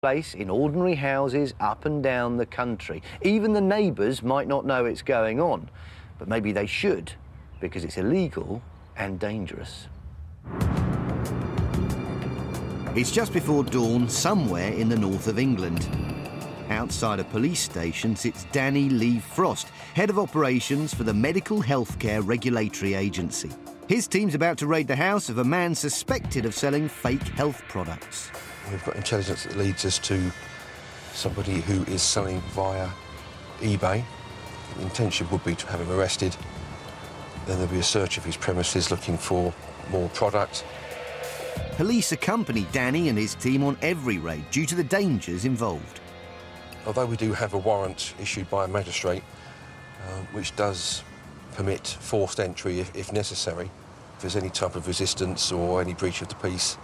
Place in ordinary houses up and down the country. Even the neighbours might not know it's going on, but maybe they should, because it's illegal and dangerous. It's just before dawn somewhere in the north of England. Outside a police station sits Danny Lee Frost, head of operations for the Medical Healthcare Regulatory Agency. His team's about to raid the house of a man suspected of selling fake health products. We've got intelligence that leads us to somebody who is selling via eBay. The intention would be to have him arrested. Then there'll be a search of his premises looking for more product. Police accompany Danny and his team on every raid due to the dangers involved. Although we do have a warrant issued by a magistrate, which does permit forced entry if necessary, if there's any type of resistance or any breach of the peace,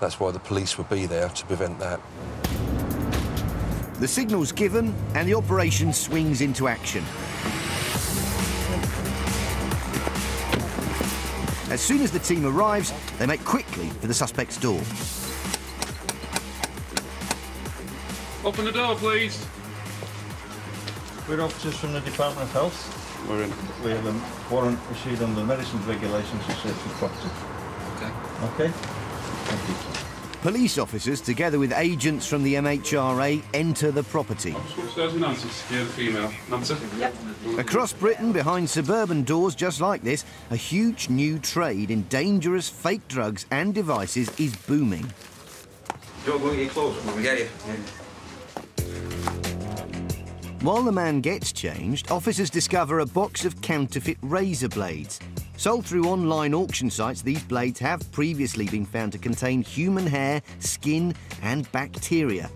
that's why the police would be there to prevent that. The signal's given and the operation swings into action. As soon as the team arrives, they make quickly for the suspect's door. Open the door, please. We're officers from the Department of Health. We have a warrant issued under the medicines regulations for search of property. Okay. Okay? Thank you. Police officers, together with agents from the MHRA, enter the property. Upstairs with Nancy, secure the female. Nancy? Yep. Across Britain, behind suburban doors just like this, a huge new trade in dangerous fake drugs and devices is booming. You're going to get close when we get you. While the man gets changed, officers discover a box of counterfeit razor blades. Sold through online auction sites, these blades have previously been found to contain human hair, skin and bacteria.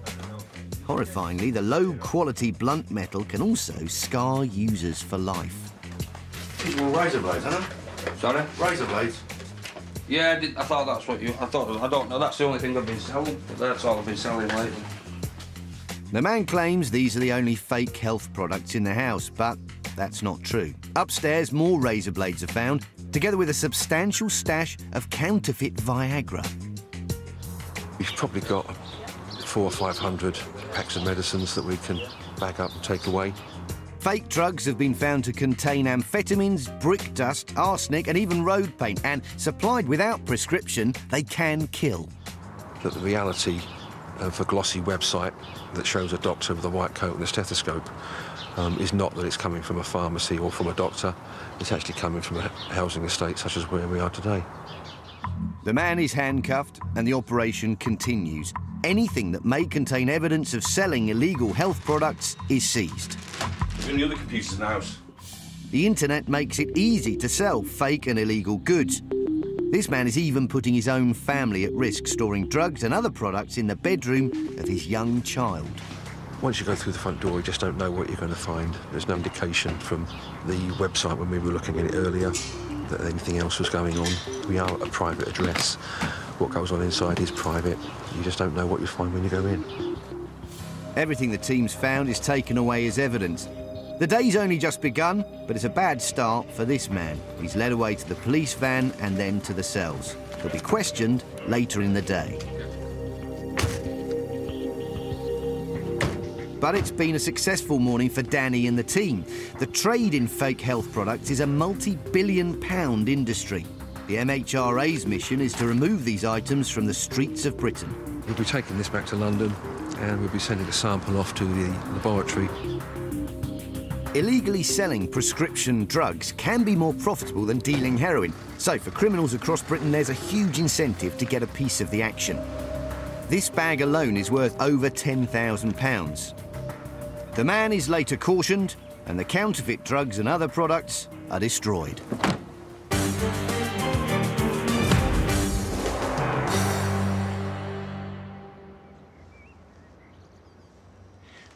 Horrifyingly, the low-quality blunt metal can also scar users for life. These were razor blades, aren't they? Sorry? Razor blades. Yeah, I thought that's what you... I don't know, that's the only thing I've been selling. That's all I've been selling lately. The man claims these are the only fake health products in the house, but that's not true. Upstairs, more razor blades are found, together with a substantial stash of counterfeit Viagra. We've probably got 400 or 500 packs of medicines that we can bag up and take away. Fake drugs have been found to contain amphetamines, brick dust, arsenic and even road paint, and supplied without prescription, they can kill. That the reality of a glossy website that shows a doctor with a white coat and a stethoscope is not that it's coming from a pharmacy or from a doctor. It's actually coming from a housing estate such as where we are today. The man is handcuffed and the operation continues. Anything that may contain evidence of selling illegal health products is seized. There's any other computers in the house? The internet makes it easy to sell fake and illegal goods. This man is even putting his own family at risk, storing drugs and other products in the bedroom of his young child. Once you go through the front door, you just don't know what you're going to find. There's no indication from the website when we were looking at it earlier that anything else was going on. We are a private address. What goes on inside is private. You just don't know what you find when you go in. Everything the team's found is taken away as evidence. The day's only just begun, but it's a bad start for this man. He's led away to the police van and then to the cells. He'll be questioned later in the day. But it's been a successful morning for Danny and the team. The trade in fake health products is a multi-billion-pound industry. The MHRA's mission is to remove these items from the streets of Britain. We'll be taking this back to London and we'll be sending a sample off to the laboratory. Illegally selling prescription drugs can be more profitable than dealing heroin. So for criminals across Britain, there's a huge incentive to get a piece of the action. This bag alone is worth over £10,000. The man is later cautioned, and the counterfeit drugs and other products are destroyed.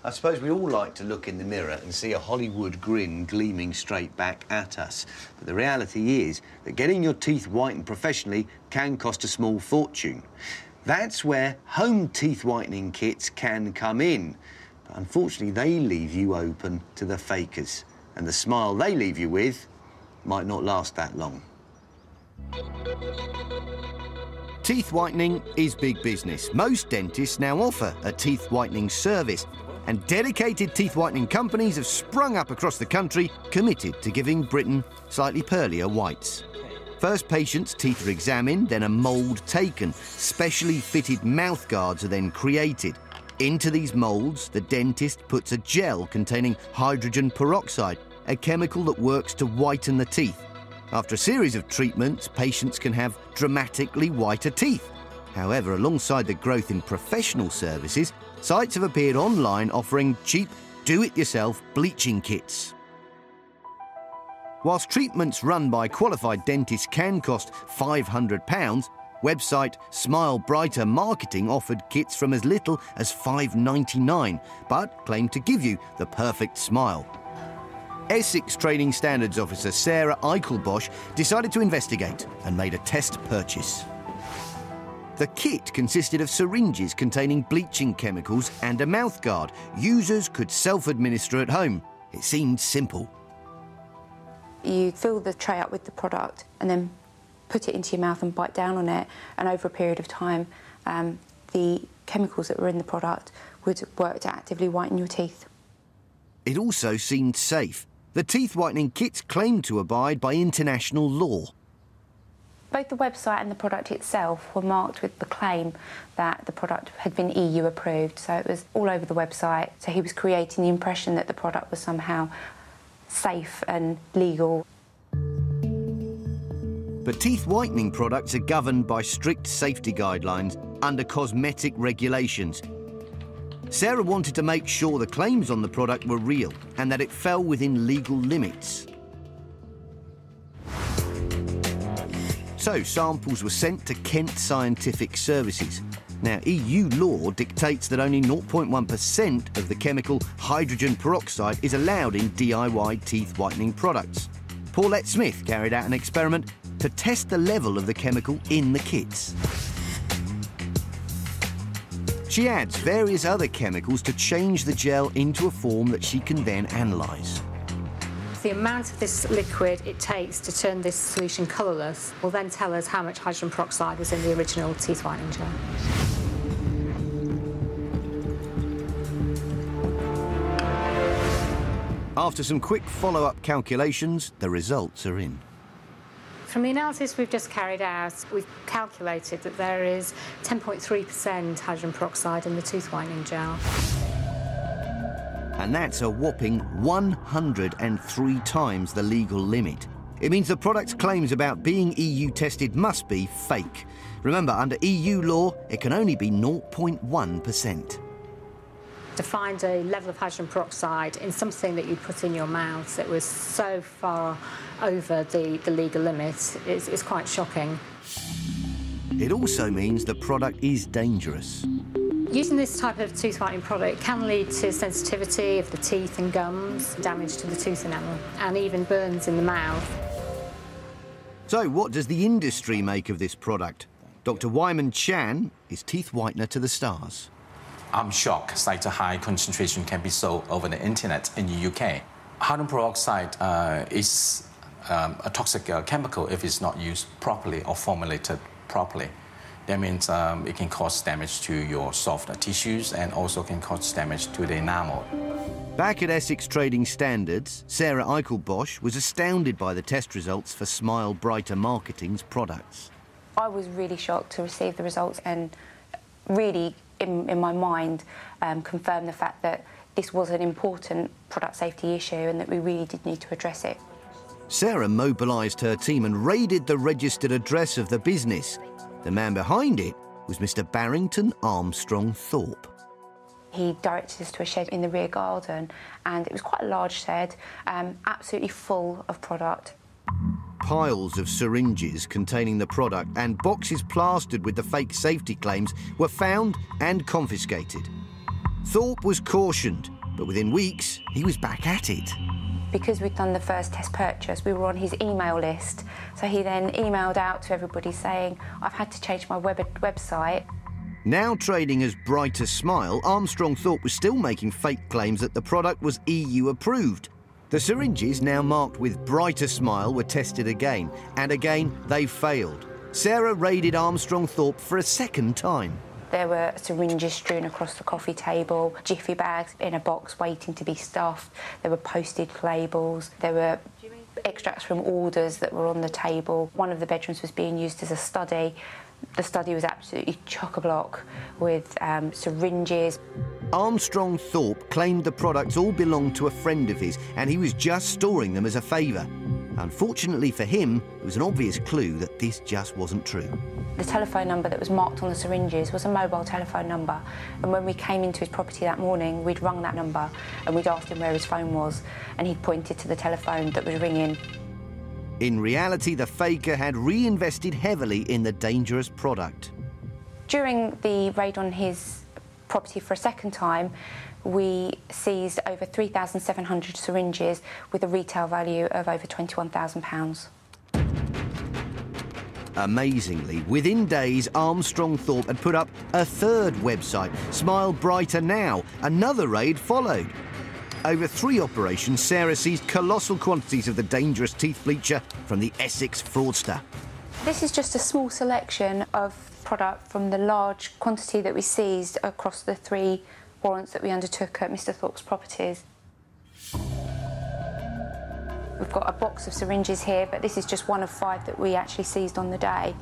I suppose we all like to look in the mirror and see a Hollywood grin gleaming straight back at us. But the reality is that getting your teeth whitened professionally can cost a small fortune. That's where home teeth whitening kits can come in. But unfortunately, they leave you open to the fakers. And the smile they leave you with might not last that long. Teeth whitening is big business. Most dentists now offer a teeth whitening service, and dedicated teeth whitening companies have sprung up across the country, committed to giving Britain slightly pearlier whites. First patients' teeth are examined, then a mould taken. Specially fitted mouth guards are then created. Into these moulds, the dentist puts a gel containing hydrogen peroxide, a chemical that works to whiten the teeth. After a series of treatments, patients can have dramatically whiter teeth. However, alongside the growth in professional services, sites have appeared online offering cheap, do-it-yourself bleaching kits. Whilst treatments run by qualified dentists can cost £500, website Smile Brighter Marketing offered kits from as little as £5.99, but claimed to give you the perfect smile. Essex Training Standards Officer Sarah Eichelbosch decided to investigate and made a test purchase. The kit consisted of syringes containing bleaching chemicals and a mouthguard. Users could self-administer at home. It seemed simple. You fill the tray up with the product and then put it into your mouth and bite down on it, and over a period of time the chemicals that were in the product would work to actively whiten your teeth. It also seemed safe. The teeth whitening kits claimed to abide by international law. Both the website and the product itself were marked with the claim that the product had been EU approved, so it was all over the website. So he was creating the impression that the product was somehow safe and legal. But teeth whitening products are governed by strict safety guidelines under cosmetic regulations. Sarah wanted to make sure the claims on the product were real and that it fell within legal limits. So samples were sent to Kent Scientific Services. Now, EU law dictates that only 0.1% of the chemical hydrogen peroxide is allowed in DIY teeth whitening products. Paulette Smith carried out an experiment to test the level of the chemical in the kits. She adds various other chemicals to change the gel into a form that she can then analyse. The amount of this liquid it takes to turn this solution colourless will then tell us how much hydrogen peroxide was in the original teeth whitening gel. After some quick follow-up calculations, the results are in. From the analysis we've just carried out, we've calculated that there is 10.3% hydrogen peroxide in the tooth whitening gel. And that's a whopping 103 times the legal limit. It means the product's claims about being EU tested must be fake. Remember, under EU law, it can only be 0.1%. To find a level of hydrogen peroxide in something that you put in your mouth that was so far over the legal limit is quite shocking. It also means the product is dangerous. Using this type of tooth whitening product can lead to sensitivity of the teeth and gums, damage to the tooth enamel, and even burns in the mouth. So what does the industry make of this product? Dr. Wyman Chan is teeth whitener to the stars. I'm shocked such a high concentration can be sold over the internet in the UK. Hydrogen peroxide is a toxic chemical if it's not used properly or formulated properly. That means it can cause damage to your soft tissues and also can cause damage to the enamel. Back at Essex Trading Standards, Sarah Eichelbosch was astounded by the test results for Smile Brighter Marketing's products. I was really shocked to receive the results and really, in my mind, confirmed the fact that this was an important product safety issue and that we really did need to address it. Sarah mobilised her team and raided the registered address of the business. The man behind it was Mr. Barrington Armstrong Thorpe. He directed us to a shed in the rear garden, and it was quite a large shed, absolutely full of product. Piles of syringes containing the product and boxes plastered with the fake safety claims were found and confiscated. Thorpe was cautioned, but within weeks, he was back at it. Because we'd done the first test purchase, we were on his email list. So he then emailed out to everybody saying, I've had to change my website. Now trading as Brighter Smile, Armstrong Thorpe was still making fake claims that the product was EU approved. The syringes, now marked with Brighter Smile, were tested again, and again they failed. Sarah raided Armstrong Thorpe for a second time. There were syringes strewn across the coffee table, jiffy bags in a box waiting to be stuffed. There were postage labels. There were extracts from orders that were on the table. One of the bedrooms was being used as a study. The study was absolutely chock-a-block with syringes. Armstrong Thorpe claimed the products all belonged to a friend of his and he was just storing them as a favour. Unfortunately for him, it was an obvious clue that this just wasn't true. The telephone number that was marked on the syringes was a mobile telephone number, and when we came into his property that morning, we'd rung that number and we'd asked him where his phone was, and he'd pointed to the telephone that was ringing. In reality, the faker had reinvested heavily in the dangerous product. During the raid on his property for a second time, we seized over 3,700 syringes with a retail value of over £21,000. Amazingly, within days, Armstrong Thorpe had put up a third website, Smile Brighter Now. Another raid followed. Over 3 operations, Sarah seized colossal quantities of the dangerous teeth bleacher from the Essex fraudster. This is just a small selection of product from the large quantity that we seized across the 3 warrants that we undertook at Mr Thorpe's properties. We've got a box of syringes here, but this is just one of 5 that we actually seized on the day.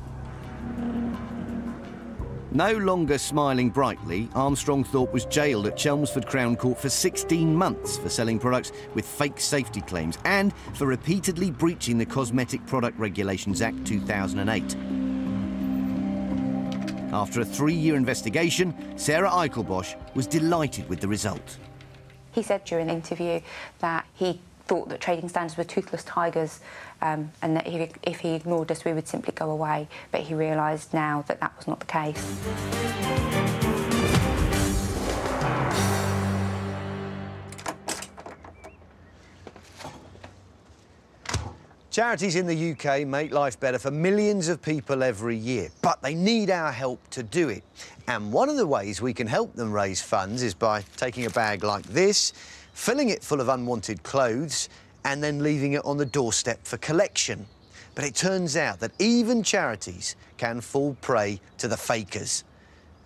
No longer smiling brightly, Armstrong Thorpe was jailed at Chelmsford Crown Court for 16 months for selling products with fake safety claims and for repeatedly breaching the Cosmetic Product Regulations Act 2008. After a 3-year investigation, Sarah Eichelbosch was delighted with the result. He said during the interview that he thought that trading standards were toothless tigers and that if he ignored us, we would simply go away. But he realised now that that was not the case. Charities in the UK make life better for millions of people every year, but they need our help to do it. And one of the ways we can help them raise funds is by taking a bag like this, filling it full of unwanted clothes, and then leaving it on the doorstep for collection. But it turns out that even charities can fall prey to the fakers.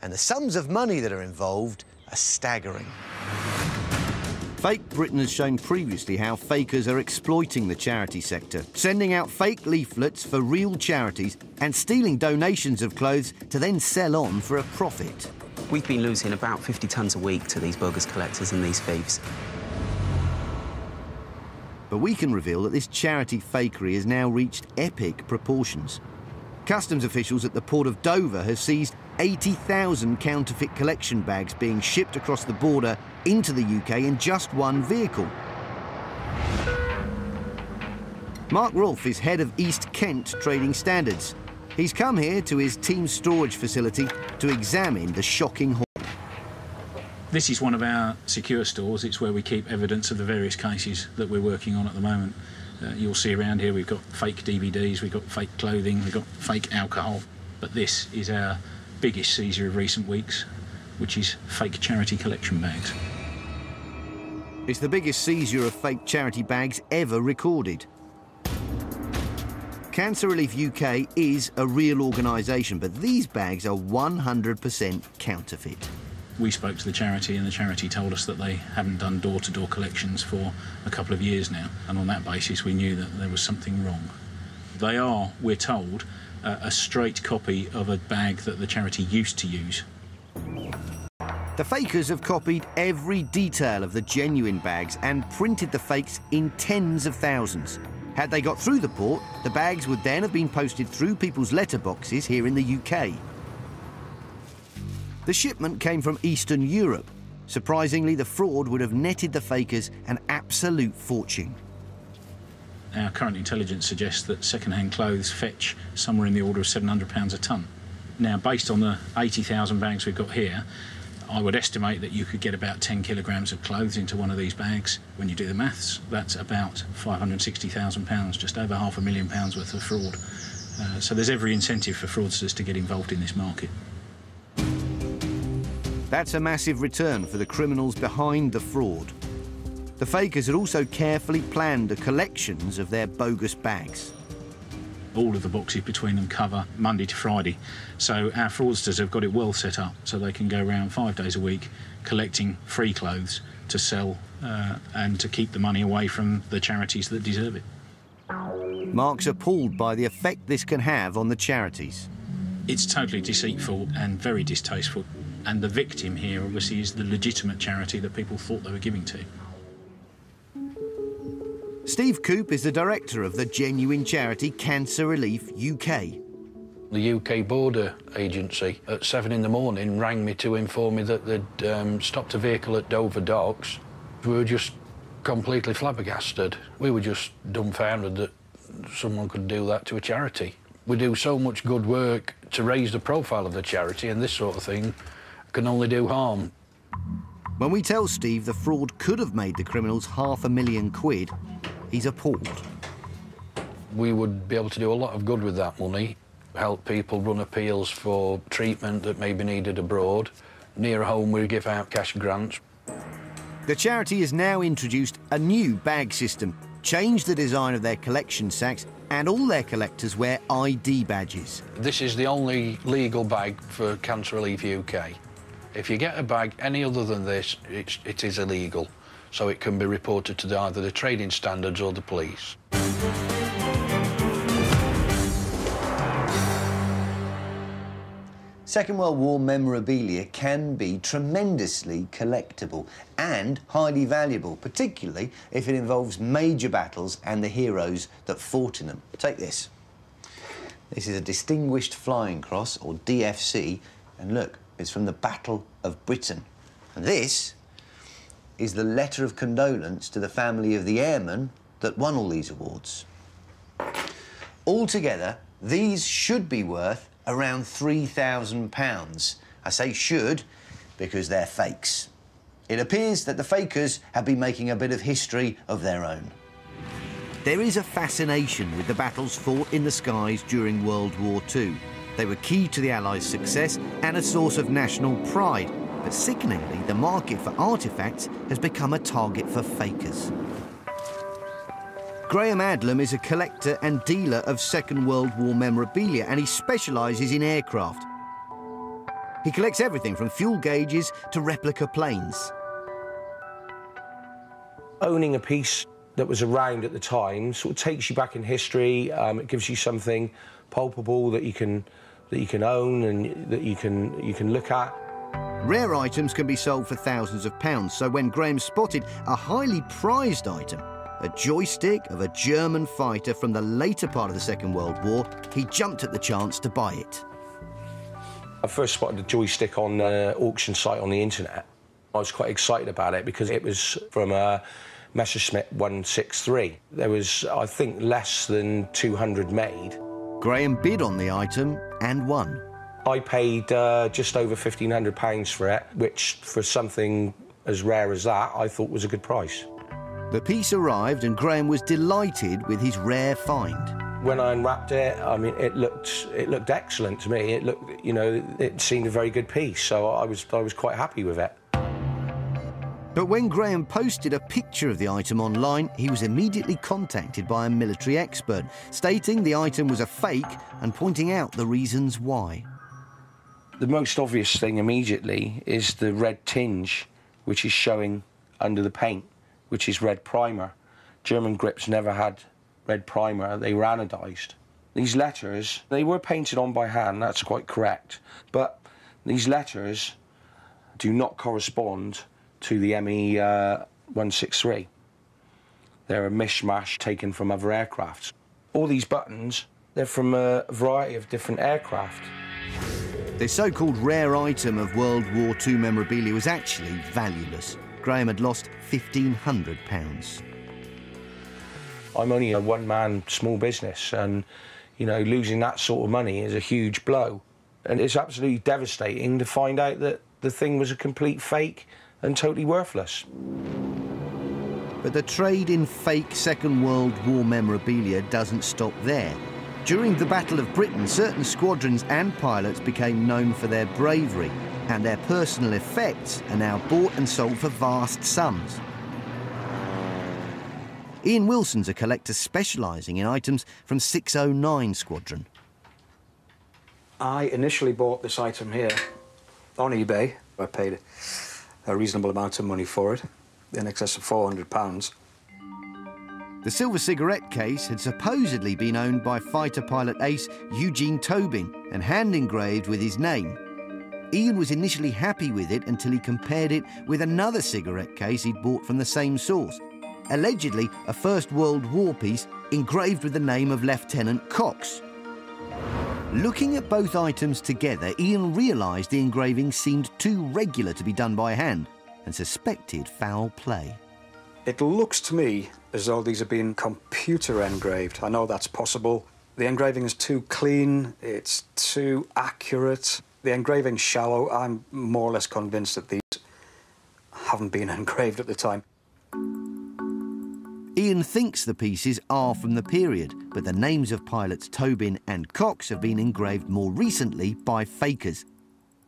And the sums of money that are involved are staggering. Fake Britain has shown previously how fakers are exploiting the charity sector, sending out fake leaflets for real charities and stealing donations of clothes to then sell on for a profit. We've been losing about 50 tonnes a week to these bogus collectors and these thieves. But we can reveal that this charity fakery has now reached epic proportions. Customs officials at the port of Dover have seized 80,000 counterfeit collection bags being shipped across the border into the UK in just one vehicle. Mark Rolfe is head of East Kent Trading Standards. He's come here to his team's storage facility to examine the shocking haul. This is one of our secure stores. It's where we keep evidence of the various cases that we're working on at the moment. You'll see around here we've got fake DVDs, we've got fake clothing, we've got fake alcohol. But this is our biggest seizure of recent weeks, which is fake charity collection bags. It's the biggest seizure of fake charity bags ever recorded. Cancer Relief UK is a real organisation, but these bags are 100% counterfeit. We spoke to the charity and the charity told us that they haven't done door-to-door collections for a couple of years now, and on that basis we knew that there was something wrong. They are, we're told, a straight copy of a bag that the charity used to use. The fakers have copied every detail of the genuine bags and printed the fakes in tens of thousands. Had they got through the port, the bags would then have been posted through people's letterboxes here in the UK. The shipment came from Eastern Europe. Surprisingly, the fraud would have netted the fakers an absolute fortune. Our current intelligence suggests that second-hand clothes fetch somewhere in the order of £700 a tonne. Now, based on the 80,000 bags we've got here, I would estimate that you could get about 10 kilograms of clothes into one of these bags. When you do the maths, that's about £560,000, just over £500,000 worth of fraud. So there's every incentive for fraudsters to get involved in this market. That's a massive return for the criminals behind the fraud. The fakers had also carefully planned the collections of their bogus bags. All of the boxes between them cover Monday to Friday. So our fraudsters have got it well set up so they can go around 5 days a week collecting free clothes to sell and to keep the money away from the charities that deserve it. Mark's appalled by the effect this can have on the charities. It's totally deceitful and very distasteful. And the victim here, obviously, is the legitimate charity that people thought they were giving to. Steve Coop is the director of the genuine charity Cancer Relief UK. The UK Border Agency at 7 in the morning rang me to inform me that they'd stopped a vehicle at Dover Docks. We were just completely flabbergasted. We were just dumbfounded that someone could do that to a charity. We do so much good work to raise the profile of the charity, and this sort of thing can only do harm. When we tell Steve the fraud could have made the criminals £500,000, he's appalled. We would be able to do a lot of good with that money, help people run appeals for treatment that may be needed abroad. Near home, we give out cash grants. The charity has now introduced a new bag system, changed the design of their collection sacks, and all their collectors wear ID badges. This is the only legal bag for Cancer Relief UK. If you get a bag any other than this, it is illegal, so it can be reported to either the trading standards or the police. Second World War memorabilia can be tremendously collectible and highly valuable, particularly if it involves major battles and the heroes that fought in them. Take this. This is a Distinguished Flying Cross, or DFC, and look, it's from the Battle of Britain. And this is the letter of condolence to the family of the airmen that won all these awards. Altogether, these should be worth around £3,000. I say should because they're fakes. It appears that the fakers have been making a bit of history of their own. There is a fascination with the battles fought in the skies during World War II. They were key to the Allies' success and a source of national pride. But sickeningly, the market for artefacts has become a target for fakers. Graham Adlam is a collector and dealer of Second World War memorabilia, and he specialises in aircraft. He collects everything from fuel gauges to replica planes. Owning a piece that was around at the time sort of takes you back in history. It gives you something palpable that you can own and that you can look at. Rare items can be sold for thousands of pounds, so when Graham spotted a highly prized item, a joystick of a German fighter from the later part of the Second World War, he jumped at the chance to buy it. I first spotted the joystick on an auction site on the internet. I was quite excited about it because it was from a Messerschmitt 163. There was, I think, less than 200 made. Graham bid on the item and won. I paid just over £1,500 for it, which, for something as rare as that, I thought was a good price. The piece arrived and Graham was delighted with his rare find. When I unwrapped it, I mean, it looked excellent to me. It looked, you know, it seemed a very good piece, so I was quite happy with it. But when Graham posted a picture of the item online, he was immediately contacted by a military expert, stating the item was a fake and pointing out the reasons why. The most obvious thing immediately is the red tinge, which is showing under the paint, which is red primer. German grips never had red primer, they were anodised. These letters, they were painted on by hand, that's quite correct, but these letters do not correspond to the ME 163. They're a mishmash taken from other aircrafts. All these buttons, they're from a variety of different aircraft. This so-called rare item of World War II memorabilia was actually valueless. Graham had lost £1,500. I'm only a one-man small business, and, you know, losing that sort of money is a huge blow. And it's absolutely devastating to find out that the thing was a complete fake and totally worthless. But the trade in fake Second World War memorabilia doesn't stop there. During the Battle of Britain, certain squadrons and pilots became known for their bravery, and their personal effects are now bought and sold for vast sums. Ian Wilson's a collector specialising in items from 609 Squadron. I initially bought this item here on eBay. I paid a reasonable amount of money for it, in excess of £400. The silver cigarette case had supposedly been owned by fighter pilot ace Eugene Tobin and hand-engraved with his name. Ian was initially happy with it until he compared it with another cigarette case he'd bought from the same source, allegedly a First World War piece engraved with the name of Lieutenant Cox. Looking at both items together, Ian realised the engraving seemed too regular to be done by hand and suspected foul play. It looks to me as though these have been computer engraved. I know that's possible. The engraving is too clean, it's too accurate. The engraving's shallow. I'm more or less convinced that these haven't been engraved at the time. Ian thinks the pieces are from the period, but the names of pilots Tobin and Cox have been engraved more recently by fakers,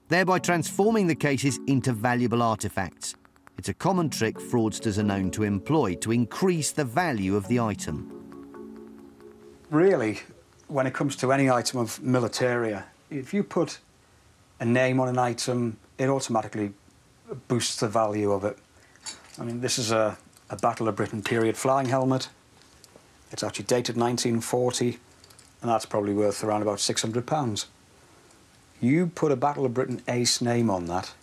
thereby transforming the cases into valuable artefacts. It's a common trick fraudsters are known to employ to increase the value of the item. Really, when it comes to any item of militaria, if you put a name on an item, it automatically boosts the value of it. I mean, this is a Battle of Britain period flying helmet. It's actually dated 1940, and that's probably worth around about £600. You put a Battle of Britain ace name on that,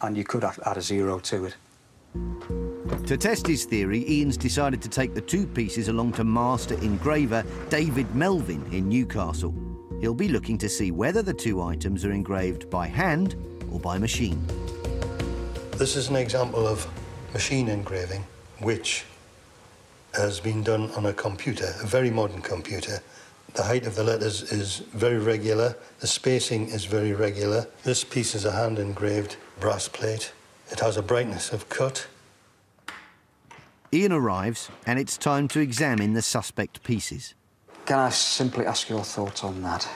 and you could add a zero to it. To test his theory, Ian's decided to take the two pieces along to master engraver David Melvin in Newcastle. He'll be looking to see whether the two items are engraved by hand or by machine. This is an example of machine engraving, which has been done on a computer, a very modern computer. The height of the letters is very regular, the spacing is very regular. This piece is a hand-engraved brass plate. It has a brightness of cut. Ian arrives, and it's time to examine the suspect pieces. Can I simply ask your thoughts on that?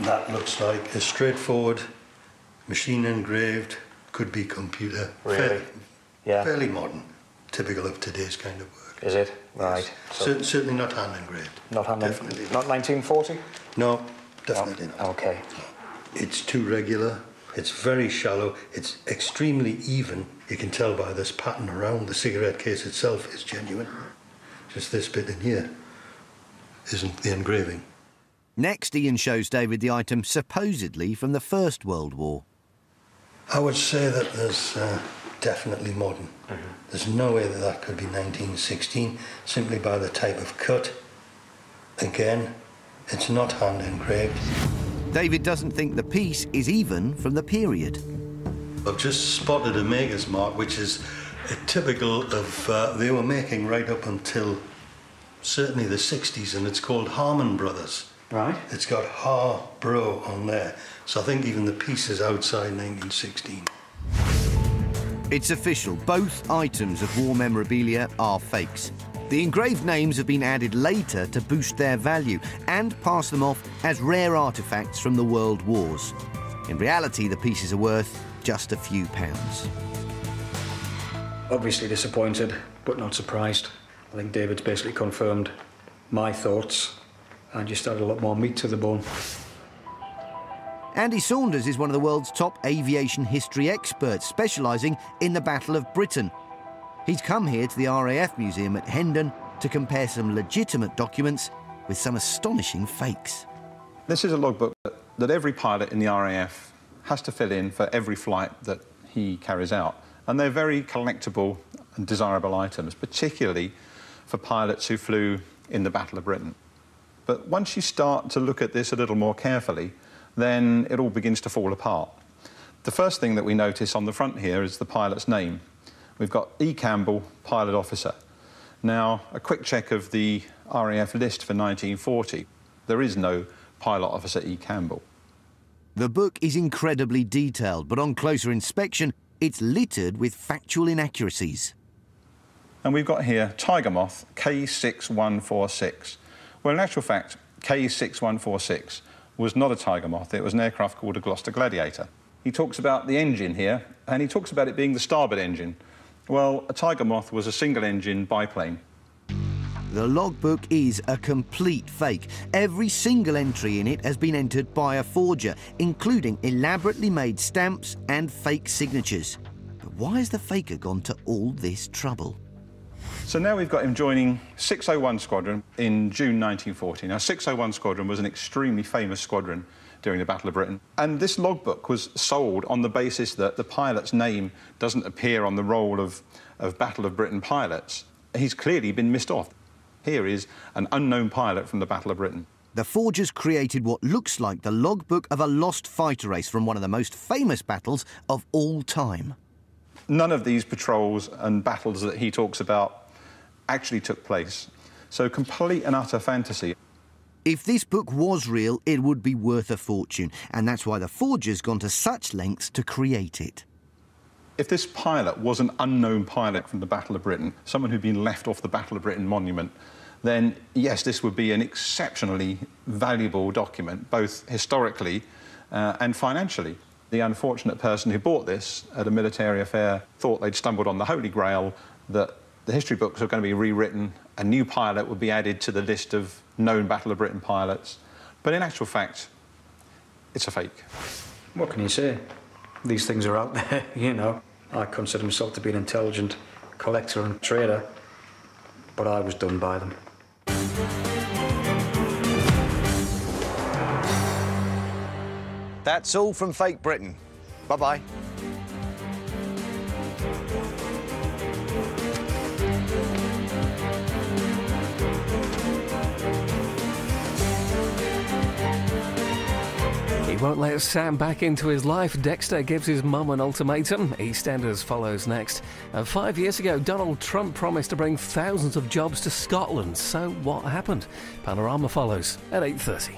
That looks like a straightforward machine engraved, could be computer. Really? Yeah. Fairly modern, typical of today's kind of work. Is it? Right. So certainly not hand engraved. Not hand engraved? Definitely Not 1940? No, definitely not. OK. It's too regular, it's very shallow, it's extremely even. You can tell by this pattern around. The cigarette case itself is genuine. Just this bit in here isn't the engraving. Next, Ian shows David the item supposedly from the First World War. I would say that there's definitely modern. There's no way that that could be 1916, simply by the type of cut. Again, it's not hand engraved. David doesn't think the piece is even from the period. I've just spotted a maker's mark, which is typical of they were making right up until certainly the 60s, and it's called Harman Brothers. Right. It's got Har-Bro on there, so I think even the piece is outside 1916. It's official. Both items of war memorabilia are fakes. The engraved names have been added later to boost their value and pass them off as rare artefacts from the world wars. In reality, the pieces are worth just a few pounds. Obviously disappointed, but not surprised. I think David's basically confirmed my thoughts and just added a lot more meat to the bone. Andy Saunders is one of the world's top aviation history experts, specialising in the Battle of Britain. He's come here to the RAF Museum at Hendon to compare some legitimate documents with some astonishing fakes. This is a logbook that every pilot in the RAF has to fill in for every flight that he carries out. And they're very collectible and desirable items, particularly for pilots who flew in the Battle of Britain. But once you start to look at this a little more carefully, then it all begins to fall apart. The first thing that we notice on the front here is the pilot's name. We've got E. Campbell, pilot officer. Now, a quick check of the RAF list for 1940. There is no pilot officer E. Campbell. The book is incredibly detailed, but on closer inspection, it's littered with factual inaccuracies. And we've got here Tiger Moth K6146. Well, in actual fact, K6146 was not a Tiger Moth. It was an aircraft called a Gloucester Gladiator. He talks about the engine here, and he talks about it being the starboard engine. Well, a Tiger Moth was a single-engine biplane. The logbook is a complete fake. Every single entry in it has been entered by a forger, including elaborately made stamps and fake signatures. But why has the faker gone to all this trouble? So now we've got him joining 601 Squadron in June 1940. Now, 601 Squadron was an extremely famous squadron during the Battle of Britain. And this logbook was sold on the basis that the pilot's name doesn't appear on the roll of Battle of Britain pilots. He's clearly been missed off. Here is an unknown pilot from the Battle of Britain. The forgers created what looks like the logbook of a lost fighter race from one of the most famous battles of all time. None of these patrols and battles that he talks about actually took place. So complete and utter fantasy. If this book was real, it would be worth a fortune, and that's why the forger's gone to such lengths to create it. If this pilot was an unknown pilot from the Battle of Britain, someone who'd been left off the Battle of Britain monument, then yes, this would be an exceptionally valuable document, both historically and financially. The unfortunate person who bought this at a military affair thought they'd stumbled on the Holy Grail, that the history books were going to be rewritten, a new pilot would be added to the list of known Battle of Britain pilots. But in actual fact, it's a fake. What can you say? These things are out there, you know. I consider myself to be an intelligent collector and trader, but I was done by them. That's all from Fake Britain. Bye-bye. He won't let Sam back into his life. Dexter gives his mum an ultimatum. EastEnders follows next. 5 years ago, Donald Trump promised to bring thousands of jobs to Scotland. So what happened? Panorama follows at 8:30.